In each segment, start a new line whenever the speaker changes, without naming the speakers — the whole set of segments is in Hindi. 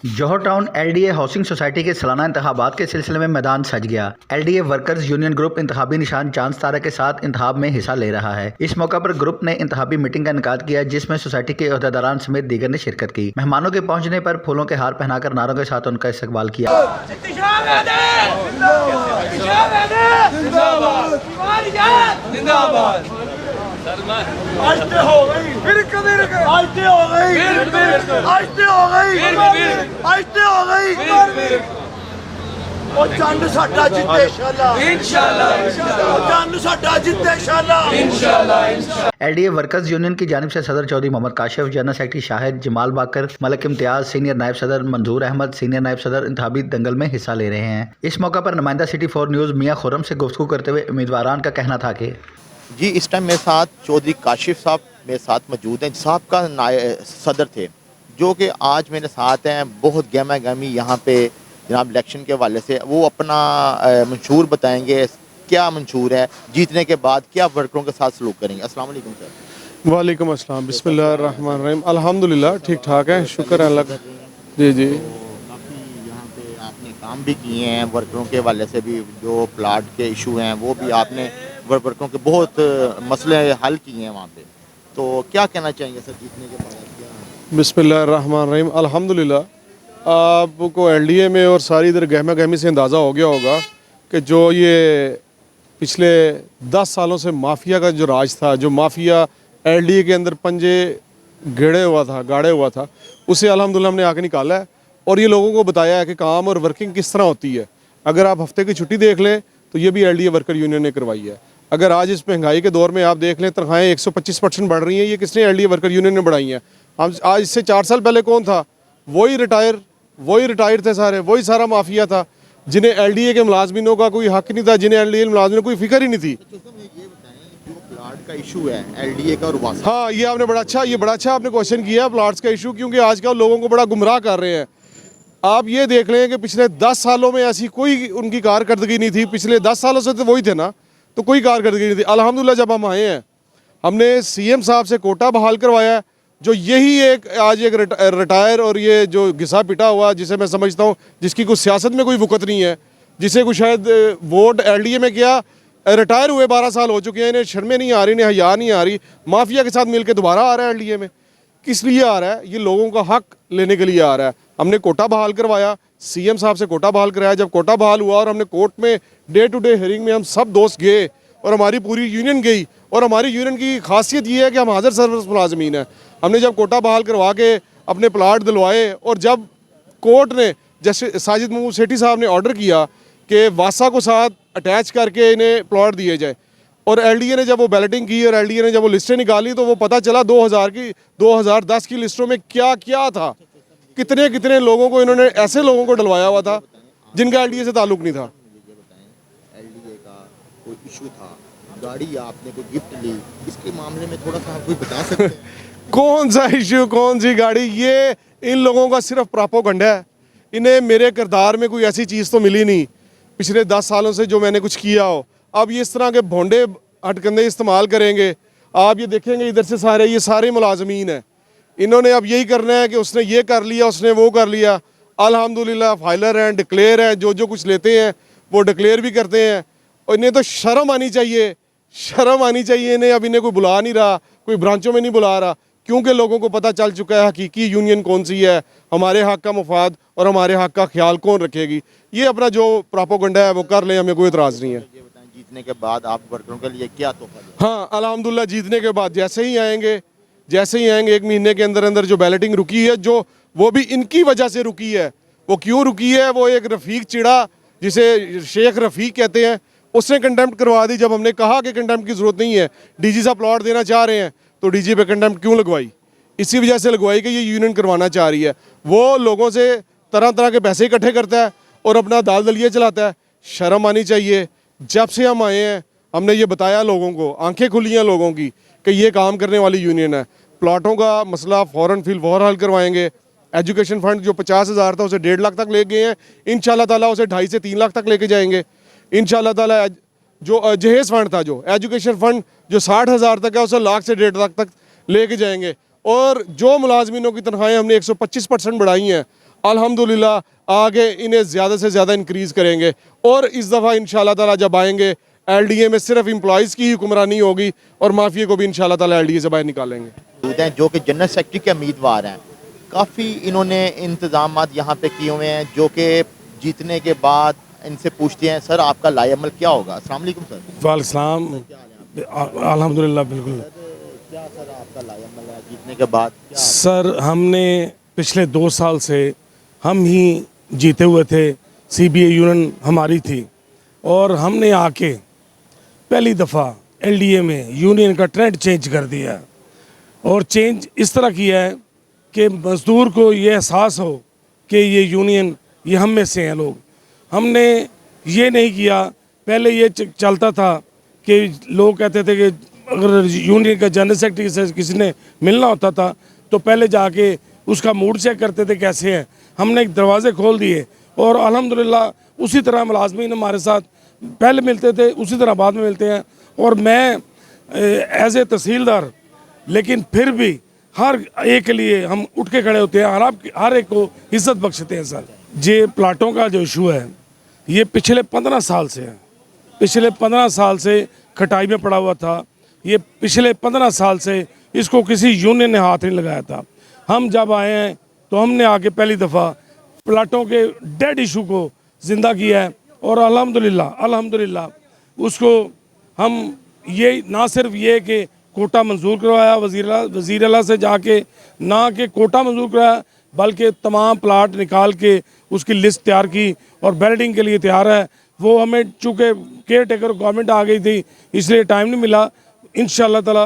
जौहर टाउन एलडीए हाउसिंग सोसाइटी के सालाना इंतखाबात के सिलसिले में मैदान सज गया। एलडीए वर्कर्स यूनियन ग्रुप इंतखाबी निशान चांद तारा के साथ इंतखाब में हिस्सा ले रहा है। इस मौका पर ग्रुप ने इंतखाबी मीटिंग का इनेकाद किया, जिसमें सोसाइटी के ओहदेदारान समेत दीगर ने शिरकत की। मेहमानों के पहुंचने पर फूलों के हार पहनाकर नारों के साथ उनका इस्तकबाल किया। एलडीए वर्कर्स यूनियन की जानिब से सदर चौधरी मोहम्मद काशिफ, जनरल सेक्रेटरी शाहिद, जमाल बाकर, मलिक इम्तियाज, सीनियर नायब सदर मंजूर अहमद, सीनियर नायब सदर इंतखाबी दंगल में हिस्सा ले रहे हैं। इस मौका पर नुमाइंदा सिटी 4 न्यूज़ मियां खुर्रम से गुफ्तगू करते हुए उम्मीदवारान का कहना था कि
जी इस टाइम मेरे साथ चौधरी काशिफ साहब मेरे साथ मौजूद हैं, साहब का सदर थे, जो कि आज मेरे साथ हैं। बहुत गहमा गहमी यहाँ पे जनाब इलेक्शन के हवाले से वो अपना मंशूर बताएंगे, क्या मंशूर है, जीतने के बाद क्या वर्करों के साथ सलूक करेंगे। अस्सलाम वालेकुम सर।
वालेकुम अस्सलाम, बिस्मिल्लाहिर्रहमानिर्रहीम, अल्हम्दुलिल्लाह ठीक ठाक है, शुक्र है अल्लाह का। जी जी,
काफ़ी यहाँ पे आपने काम भी किए हैं, वर्करों के हवाले से भी जो प्लाट के इशू हैं वो भी आपने वर्करों के बहुत मसले हल किए हैं वहाँ पे। तो क्या कहना चाहेंगे सर जीतने के बाद?
बिस्मिल्लाहिर्रहमानिर्रहीम, अल्हम्दुलिल्लाह। आपको एलडीए में और सारी इधर गहमा गहमी से अंदाज़ा हो गया होगा कि जो ये पिछले 10 सालों से माफिया का जो राज था, जो माफिया एलडीए के अंदर पंजे गाड़े हुआ था, उसे अल्हम्दुलिल्लाह हमने आके निकाला है और ये लोगों को बताया है कि काम और वर्किंग किस तरह होती है। अगर आप हफ्ते की छुट्टी देख लें तो ये भी एलडीए वर्कर यूनियन ने करवाई है। अगर आज इस महंगाई के दौर में आप देख लें, तनख्वाहें 125% बढ़ रही हैं, ये किसने? एलडीए वर्कर यूनियन ने बढ़ाई हैं। हम आज इससे 4 साल पहले कौन था? वही रिटायर थे सारे, वही सारा माफिया था, जिन्हें एलडीए के मुलाजमिनों का कोई हक नहीं था, जिन्हें एलडीए मुलाजमिनों को कोई फिक्र ही नहीं थी।
प्लाट का इशू है एलडीए का और वासा।
हाँ, ये आपने बड़ा अच्छा आपने क्वेश्चन किया प्लाट्स का इशू, क्योंकि आजकल लोगों को बड़ा गुमराह कर रहे हैं। आप ये देख लें कि पिछले 10 सालों में ऐसी कोई उनकी कारकर्दगी नहीं थी। पिछले 10 सालों से तो वही थे ना, तो कोई कारकर्दगी नहीं थी। अल्हम्दुलिल्लाह जब हम आए हैं, हमने सीएम साहब से कोटा बहाल करवाया है, जो यही आज एक रिटायर और ये जो घिसा पिटा हुआ, जिसे मैं समझता हूँ जिसकी कुछ सियासत में कोई वक़्त नहीं है, जिसे कुछ शायद वोट एलडीए में किया, रिटायर हुए 12 साल हो चुके हैं, इन्हें शर्में नहीं आ रही, इन्हें हया नहीं आ रही, माफिया के साथ मिलकर दोबारा आ रहा है एलडीए में। किस लिए आ रहा है? ये लोगों का हक लेने के लिए आ रहा है। हमने कोटा बहाल करवाया, सीएम साहब से कोटा बहाल कराया। जब कोटा बहाल हुआ और हमने कोर्ट में डे टू डे हियरिंग में हम सब दोस्त गए और हमारी पूरी यूनियन गई, और हमारी यूनियन की खासियत ये है कि हम हाजिर सर्विस मुलाजमीन हैं। हमने जब कोटा बहाल करवा के अपने प्लाट दिलवाए, और जब कोर्ट ने, जैसे साजिद महमूद सेठी साहब ने ऑर्डर किया कि वासा को साथ अटैच करके इन्हें प्लॉट दिए जाए, और एलडीए ने जब वो बैलेटिंग की और एलडीए ने जब वो लिस्टें निकाली, तो वो पता चला 2010 की लिस्टों में क्या क्या था, कितने कितने लोगों को इन्होंने, ऐसे लोगों को डलवाया हुआ था जिनका एलडीए से ताल्लुक नहीं था।
एलडीए का कोई इशू था, गाड़ी आपने कोई गिफ्ट ली, इसके मामले में थोड़ा सा आप कोई बता सकते हैं?
कौन सा इशू, कौन सी गाड़ी? ये इन लोगों का सिर्फ प्रोपेगेंडा है। इन्हें मेरे किरदार में कोई ऐसी चीज़ तो मिली नहीं पिछले 10 सालों से जो मैंने कुछ किया हो। अब ये इस तरह के भोंडे हटकंडे इस्तेमाल करेंगे। आप ये देखेंगे इधर से ये सारे मुलाजमीन हैं, इन्होंने अब यही करना है कि उसने ये कर लिया, उसने वो कर लिया। अल्हम्दुलिल्लाह फाइलर हैं, डिक्लेयर हैं, जो कुछ लेते हैं वो डिक्लेयर भी करते हैं। और इन्हें तो शर्म आनी चाहिए इन्हें। अब इन्हें कोई बुला नहीं रहा, कोई ब्रांचों में नहीं बुला रहा, क्योंकि लोगों को पता चल चुका है हकीकी यूनियन कौन सी है, हमारे हक का मुफाद और हमारे हक का ख्याल कौन रखेगी। ये अपना जो प्रोपेगेंडा है वो कर लें, हमें कोई एतराज़ नहीं है।
जीतने के बाद आप वर्करों के लिए क्या तोहफा?
हाँ, अल्हम्दुलिल्लाह जीतने के बाद जैसे ही आएंगे 1 महीने के अंदर जो बैलेटिंग रुकी है, जो वो भी इनकी वजह से रुकी है। वो क्यों रुकी है? वो एक रफ़ीक चिड़ा, जिसे शेख रफ़ीक कहते हैं, उसने कंटेम्प्ट करवा दी। जब हमने कहा कि कंटेम्प्ट की ज़रूरत नहीं है, डीजी साहब प्लॉट देना चाह रहे हैं, तो डीजी पे कंटेम्प्ट क्यों लगवाई? इसी वजह से लगवाई कि ये यूनियन करवाना चाह रही है। वो लोगों से तरह तरह के पैसे इकट्ठे करता है और अपना दाल दलिया चलाता है। शर्म आनी चाहिए। जब से हम आए हैं हमने ये बताया लोगों को, आंखें खुली हैं लोगों की कि ये काम करने वाली यूनियन है। प्लाटों का मसला फ़ौरन हल करवाएंगे। एजुकेशन फ़ंड जो 50,000 था उसे 1.5 लाख तक ले गए हैं, इंशाल्लाह ताला उसे 2.5 से 3 लाख तक लेके जाएंगे इंशाल्लाह ताला। जो जहेज़ फ़ंड था, जो एजुकेशन फ़ंड जो 60,000 तक है, उसे 1 लाख से 1.5 लाख तक लेके जाएंगे। और जो मुलाजमीनों की तनख्वाहें हमने 125% बढ़ाई हैं, अल्हम्दुलिल्लाह आगे इन्हें ज़्यादा से ज़्यादा इंक्रीज़ करेंगे। और इस दफ़ा इंशाल्लाह ताला जब आएंगे LDA में सिर्फ एम्प्लॉइज़ की ही हुक्मरानी होगी और माफिया को भी इंशाल्लाह ताला LDA से बाहर निकालेंगे।
हैं जो कि जनरल सेक्रेटरी के उम्मीदवार हैं, काफ़ी इन्होंने इंतजाम यहाँ पे किए हुए हैं, जो कि जीतने के बाद इनसे पूछते हैं सर आपका लाएअमल क्या होगा। अस्सलाम वालेकुम सर।
वालेकुम अल्हम्दुलिल्लाह बिल्कुल।
क्या सर आपका लाएअमल है जीतने के बाद?
सर हमने पिछले 2 साल से हम ही जीते हुए थे, CBA यूनियन हमारी थी और हमने आके पहली दफ़ा LDA में यूनियन का ट्रेंड चेंज कर दिया और चेंज इस तरह किया है कि मज़दूर को ये एहसास हो कि ये यूनियन ये हम में से हैं लोग। हमने ये नहीं किया, पहले ये चलता था कि लोग कहते थे कि अगर यूनियन का जनरल सेक्रेटरी से किसी ने मिलना होता था तो पहले जाके उसका मूड चेक करते थे कैसे हैं। हमने एक दरवाज़े खोल दिए और अल्हम्दुलिल्लाह उसी तरह मुलाजमीन हमारे साथ पहले मिलते थे, उसी तरह बाद में मिलते हैं। और मैं एज ए तहसीलदार, लेकिन फिर भी हर एक के लिए हम उठ के खड़े होते हैं और हर एक को इज्जत बख्शते हैं। सर ये प्लाटों का जो इशू है ये पिछले 15 साल से है, पिछले 15 साल से खटाई में पड़ा हुआ था। ये पिछले 15 साल से इसको किसी यूनियन ने हाथ नहीं लगाया था। हम जब आए हैं तो हमने आके पहली दफ़ा प्लाटों के डेड इशू को ज़िंदा किया है और अल्हम्दुलिल्लाह उसको हम ये ना सिर्फ ये कि कोटा मंजूर करवाया वज़ीर आला से जाके, ना कि कोटा मंजूर कराया बल्कि तमाम प्लाट निकाल के उसकी लिस्ट तैयार की और बैलेटिंग के लिए तैयार है। वो हमें चूँकि केयर टेकर गवर्नमेंट आ गई थी इसलिए टाइम नहीं मिला। इंशाल्लाह ताला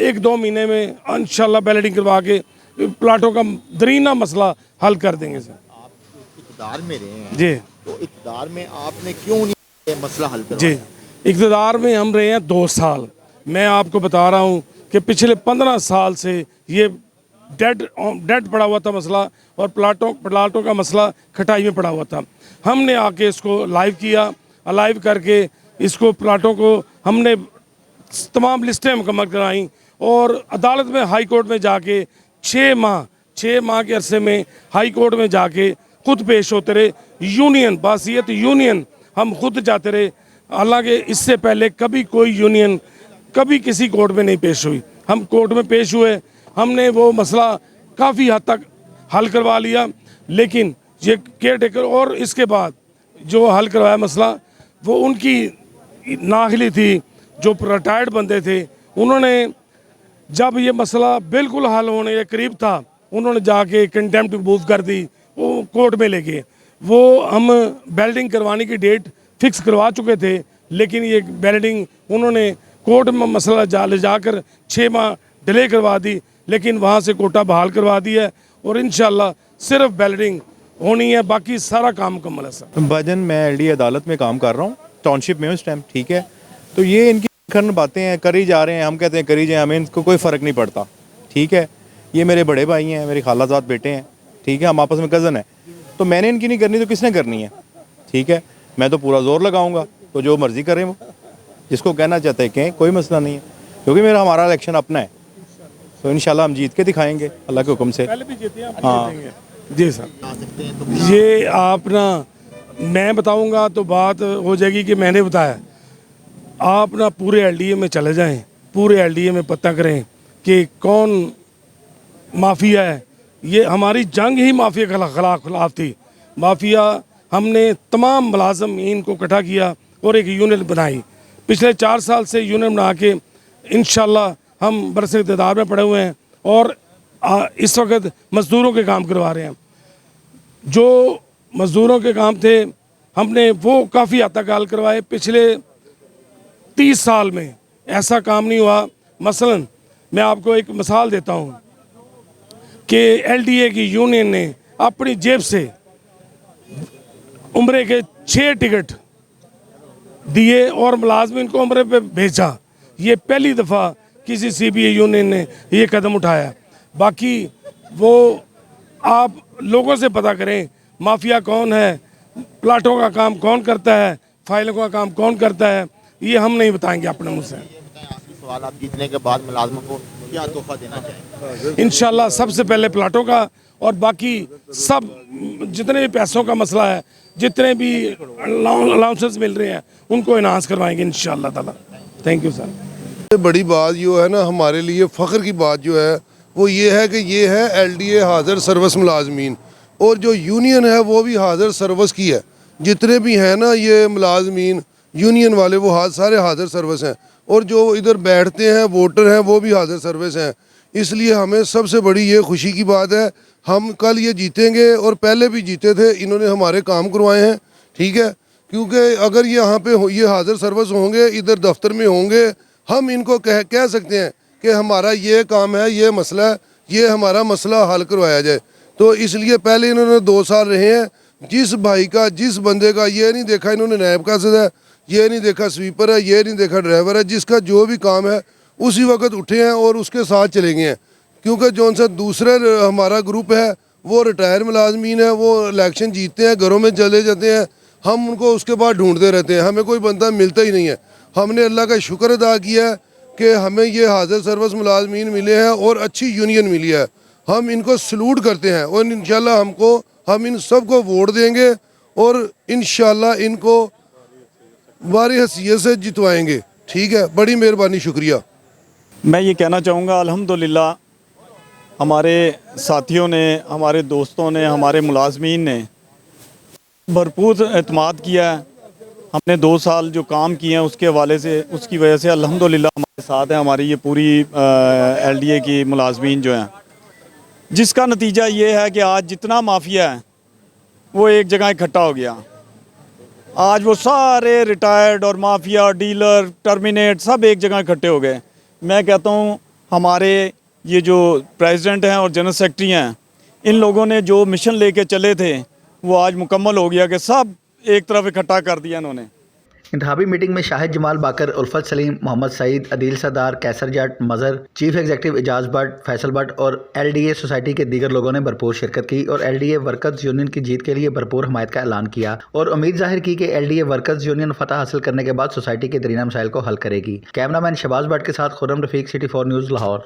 1-2 महीने में इंशाल्लाह बैलेटिंग करवा के प्लाटों का दरीना मसला हल कर देंगे। सर
आप इक़्तिदार में रहे हैं
जी,
तो इक़्तिदार में आपने क्यों नहीं ये मसला हल करवाया?
जी इक़्तिदार में हम रहे हैं 2 साल। मैं आपको बता रहा हूँ कि पिछले 15 साल से ये डेड पड़ा हुआ था मसला और प्लाटों का मसला खटाई में पड़ा हुआ था। हमने आके इसको लाइव किया, लाइव करके इसको प्लाटों को हमने तमाम लिस्टें मुकम्मल कराई और अदालत में हाई कोर्ट में जाके 6 माह के अरसे में हाई कोर्ट में जाके खुद पेश होते रहे। यूनियन बासियत यूनियन हम खुद जाते रहे। हालांकि इससे पहले कभी कोई यूनियन कभी किसी कोर्ट में नहीं पेश हुई। हम कोर्ट में पेश हुए, हमने वो मसला काफ़ी हद तक हल करवा लिया। लेकिन ये केयर टेकर और इसके बाद जो हल करवाया मसला वो उनकी नाअहली थी। जो रिटायर्ड बंदे थे उन्होंने जब ये मसला बिल्कुल हल होने के करीब था उन्होंने जाके कंटेम्प्ट मूव कर दी, वो कोर्ट में लेके। वो हम बैलेटिंग करवाने की डेट फिक्स करवा चुके थे, लेकिन ये बैलेटिंग उन्होंने कोर्ट में मसला ले जाकर 6 माह डिले करवा दी, लेकिन वहाँ से कोटा बहाल करवा दिया है और इंशाल्लाह सिर्फ बैलेटिंग होनी है, बाकी सारा काम मुकम्मल है। सर
भजन, मैं LDA अदालत में काम कर रहा हूँ, टाउनशिप में उस टाइम, ठीक है। तो ये इनकी खन बातें हैं, करी जा रहे हैं, हम कहते हैं करी जाए, हमें इनको कोई फ़र्क नहीं पड़ता, ठीक है। ये मेरे बड़े भाई हैं, मेरी खालाजाद बेटे हैं, ठीक है, हम आपस में कज़न हैं। तो मैंने इनकी नहीं करनी तो किसने करनी है, ठीक है। मैं तो पूरा जोर लगाऊंगा, तो जो मर्ज़ी करें वो, जिसको कहना चाहते हैं कहें, कोई मसला नहीं है, क्योंकि हमारा इलेक्शन अपना है। तो इंशाल्लाह हम जीत के दिखाएंगे अल्लाह के हुक्म से।
पहले भी जीते हैं, हाँ जी सर। ये आप ना मैं बताऊंगा तो बात हो जाएगी कि मैंने बताया। आप ना पूरे LDA में चले जाएं, पूरे LDA में पता करें कि कौन माफिया है। ये हमारी जंग ही माफिया के खिलाफ थी। माफिया हमने तमाम मुलाजमीन को इकट्ठा किया और एक यूनियन बनाई। पिछले 4 साल से यूनियन बना के इंशाल्लाह हम बरसे इक़्तिदार में पड़े हुए हैं और इस वक्त मज़दूरों के काम करवा रहे हैं। जो मज़दूरों के काम थे हमने वो काफ़ी हद तक हल करवाए। पिछले 30 साल में ऐसा काम नहीं हुआ। मसलन मैं आपको एक मिसाल देता हूँ कि LDA की यूनियन ने अपनी जेब से उम्रे के 6 टिकट दिए और मुलाजमीन को उम्रे पे भेजा। ये पहली दफ़ा किसी CBA यूनियन ने ये कदम उठाया। बाकी वो आप लोगों से पता करें माफिया कौन है, प्लाटों का काम कौन करता है, फाइलों का काम कौन करता है, ये हम नहीं बताएंगे अपने मुँह से।
आखिरी सवाल, आप जीतने के बाद मुलाजमों को क्या तोहफा देना चाहेंगे?
इंशाल्लाह सबसे पहले प्लाटों का और बाकी सब जितने भी पैसों का मसला है, जितने भी अलाउंसेस मिल रहे हैं, उनको इन्हांस करवाएंगे इंशाअल्लाह ताला। Thank you sir.
सबसे बड़ी बात जो है ना हमारे लिए फ़ख्र की बात जो है वो ये है कि ये है LDA हाज़िर सर्विस मुलाजमीन, और जो यूनियन है वो भी हाज़िर सर्विस की है। जितने भी हैं ना ये मुलाजमीन यूनियन वाले वो सारे हाज़िर सर्विस हैं, और जो इधर बैठते हैं वोटर हैं वो भी हाज़िर सर्विस हैं। इसलिए हमें सबसे बड़ी ये खुशी की बात है, हम कल ये जीतेंगे और पहले भी जीते थे, इन्होंने हमारे काम करवाए हैं, ठीक है। क्योंकि अगर ये यहाँ पे ये हाज़िर सर्विस होंगे, इधर दफ्तर में होंगे, हम इनको कह सकते हैं कि हमारा ये काम है, ये मसला है, ये हमारा मसला हल करवाया जाए। तो इसलिए पहले इन्होंने 2 साल रहे हैं, जिस भाई का जिस बंदे का ये नहीं देखा इन्होंने नायब कासिद है, ये नहीं देखा स्वीपर है, ये नहीं देखा ड्राइवर है, जिसका जो भी काम है उसी वक्त उठे हैं और उसके साथ चले गए हैं। क्योंकि जो सा दूसरा हमारा ग्रुप है वो रिटायर मुलाजमीन है, वो इलेक्शन जीतते हैं, घरों में चले जाते हैं, हम उनको उसके बाद ढूंढते रहते हैं, हमें कोई बंदा मिलता ही नहीं है। हमने अल्लाह का शुक्र अदा किया है कि हमें ये हाज़िर सर्विस मुलाजमीन मिले हैं और अच्छी यूनियन मिली है। हम इनको सलूट करते हैं और इंशाल्लाह हम इन सब को वोट देंगे और इंशाल्लाह इनको हमारी हैसियत से जितवाएंगे। ठीक है, बड़ी मेहरबानी, शुक्रिया।
मैं ये कहना चाहूँगा अल्हम्दुलिल्लाह हमारे साथियों ने, हमारे दोस्तों ने, हमारे मुलाजमीन ने भरपूर एतमाद किया है। हमने 2 साल जो काम किए हैं उसके हवाले से, उसकी वजह से अल्हम्दुलिल्लाह हमारे साथ है हमारी ये पूरी LDA की मुलाजमीन जो हैं, जिसका नतीजा ये है कि आज जितना माफिया है वो एक जगह इकट्ठा हो गया। आज वो सारे रिटायर्ड और माफिया, डीलर, टर्मिनेट सब एक जगह इकट्ठे हो गए। मैं कहता हूँ हमारे ये जो प्रेसिडेंट हैं और जनरल सेक्रेटरी हैं, इन लोगों ने जो मिशन लेके चले थे वो आज मुकम्मल हो गया कि सब एक तरफ इकट्ठा कर दिया इन्होंने।
इंतहाबी मीटिंग में शाहिद जमाल बाकर, उल्फत सलीम, मोहम्मद सईद, अदील सरदार, कैसर जट, मज़र, चीफ एग्जीक्यूटिव एजाज भट्ट, फैसल भट्ट और LDA सोसाइटी के दीगर लोगों ने भरपूर शिरकत की और LDA वर्कर्स यूनियन की जीत के लिए भरपूर हमायत का ऐलान किया और उम्मीद जाहिर की कि LDA वर्कर्स यूनियन फतह हासिल करने के बाद सोसाइटी के दरीना मसाइल को हल करेगी। कैमरामैन शहबाज भट्ट के साथ खुर्रम रफीक, City 4 न्यूज़, लाहौर।